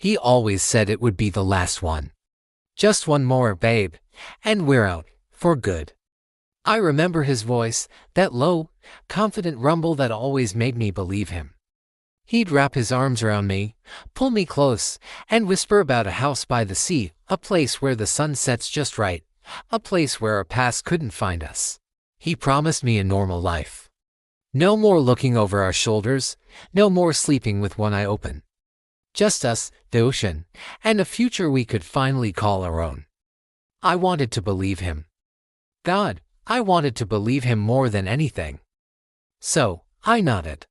He always said it would be the last one. Just one more, babe, and we're out, for good. I remember his voice, that low, confident rumble that always made me believe him. He'd wrap his arms around me, pull me close, and whisper about a house by the sea, a place where the sun sets just right, a place where our past couldn't find us. He promised me a normal life. No more looking over our shoulders, no more sleeping with one eye open. Just us, the ocean, and a future we could finally call our own. I wanted to believe him. God, I wanted to believe him more than anything. So, I nodded.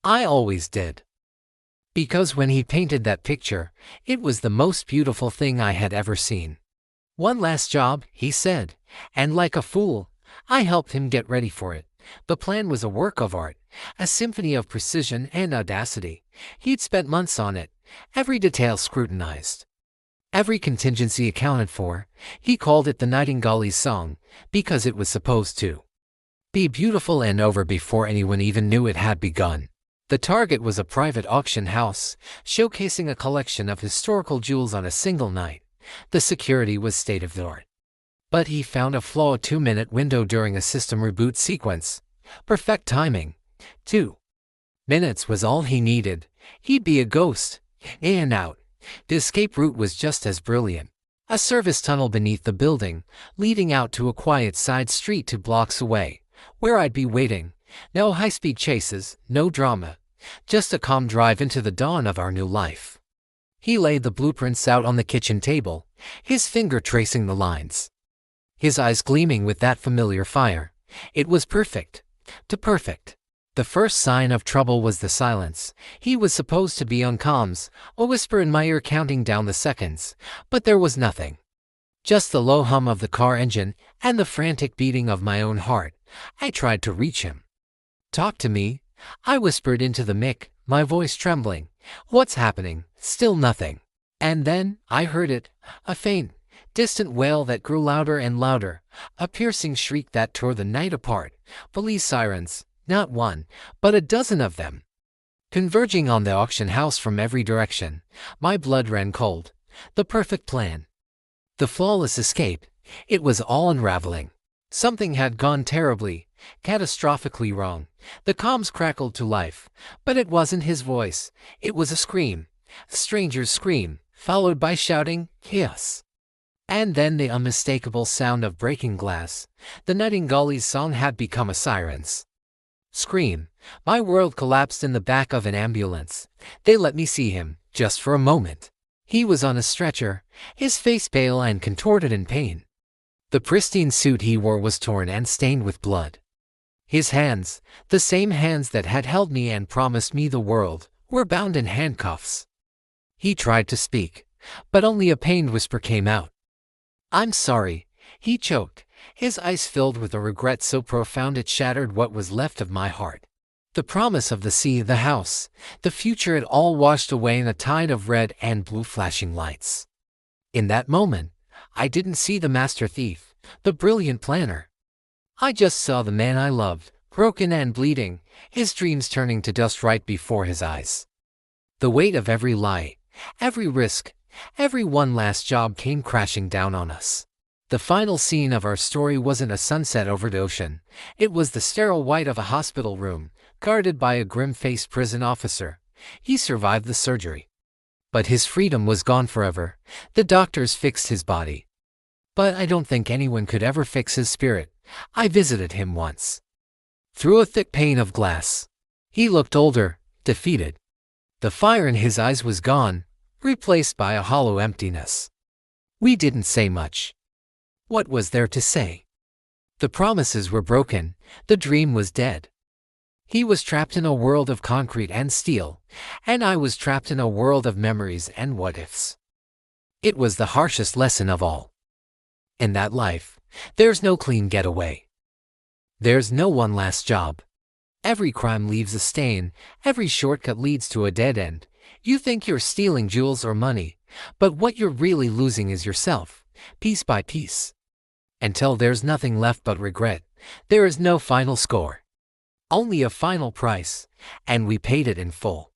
I always did. Because when he painted that picture, it was the most beautiful thing I had ever seen. One last job, he said, and like a fool, I helped him get ready for it. The plan was a work of art, a symphony of precision and audacity. He'd spent months on it, every detail scrutinized, every contingency accounted for. He called it the Nightingale's Song, because it was supposed to be beautiful and over before anyone even knew it had begun. The target was a private auction house, showcasing a collection of historical jewels on a single night. The security was state-of-the-art. But he found a flaw: a 2-minute window during a system reboot sequence. Perfect timing. 2 minutes was all he needed. He'd be a ghost, in and out. The escape route was just as brilliant. A service tunnel beneath the building, leading out to a quiet side street 2 blocks away, where I'd be waiting. No high-speed chases, no drama. Just a calm drive into the dawn of our new life. He laid the blueprints out on the kitchen table, his finger tracing the lines, his eyes gleaming with that familiar fire. It was perfect. Too perfect. The first sign of trouble was the silence. He was supposed to be on comms, a whisper in my ear counting down the seconds, but there was nothing. Just the low hum of the car engine and the frantic beating of my own heart. I tried to reach him. "Talk to me," I whispered into the mic, my voice trembling. "What's happening?" Still nothing. And then I heard it, a faint, distant wail that grew louder and louder, a piercing shriek that tore the night apart. Police sirens, not one, but a dozen of them, converging on the auction house from every direction. My blood ran cold. The perfect plan, the flawless escape, it was all unraveling. Something had gone terribly, catastrophically wrong. The comms crackled to life, but it wasn't his voice. It was a scream, a stranger's scream, followed by shouting, chaos. And then the unmistakable sound of breaking glass. The Nightingale's Song had become a siren's scream. My world collapsed in the back of an ambulance. They let me see him, just for a moment. He was on a stretcher, his face pale and contorted in pain. The pristine suit he wore was torn and stained with blood. His hands, the same hands that had held me and promised me the world, were bound in handcuffs. He tried to speak, but only a pained whisper came out. "I'm sorry," he choked, his eyes filled with a regret so profound it shattered what was left of my heart. The promise of the sea, the house, the future, it all washed away in a tide of red and blue flashing lights. In that moment, I didn't see the master thief, the brilliant planner. I just saw the man I loved, broken and bleeding, his dreams turning to dust right before his eyes. The weight of every lie, every risk, every one last job came crashing down on us. The final scene of our story wasn't a sunset over the ocean. It was the sterile white of a hospital room, guarded by a grim-faced prison officer. He survived the surgery, but his freedom was gone forever. The doctors fixed his body, but I don't think anyone could ever fix his spirit. I visited him once, through a thick pane of glass. He looked older, defeated. The fire in his eyes was gone, replaced by a hollow emptiness. We didn't say much. What was there to say? The promises were broken, the dream was dead. He was trapped in a world of concrete and steel, and I was trapped in a world of memories and what-ifs. It was the harshest lesson of all. In that life, there's no clean getaway. There's no one last job. Every crime leaves a stain, every shortcut leads to a dead end. You think you're stealing jewels or money, but what you're really losing is yourself, piece by piece. Until there's nothing left but regret, there is no final score. Only a final price, and we paid it in full.